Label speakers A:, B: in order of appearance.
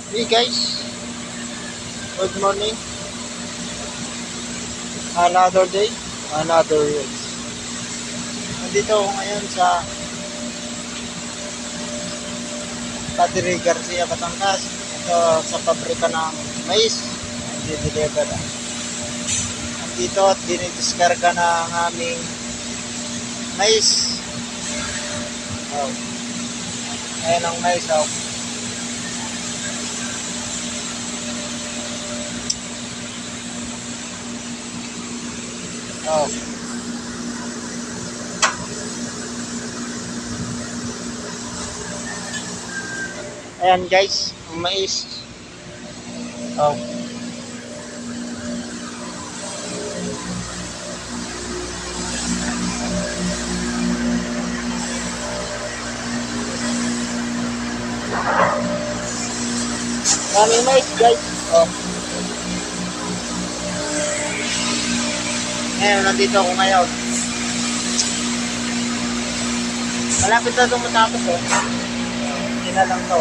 A: Hey guys, good morning. Another day, another race. Nandito ako ngayon sa Padre Garcia, Batangas. Ito sa pabrika ng mais. Nandideliver. Nandito at dinidiskarga ng aming mais. Oh. Ayan ang mais. Oh. Oh. Ayan guys, ang mais. Oh. Maraming mais guys. Oh. Ngayon, nandito ako ngayon. Malapit na itong matapos oh. Hindi na lang to.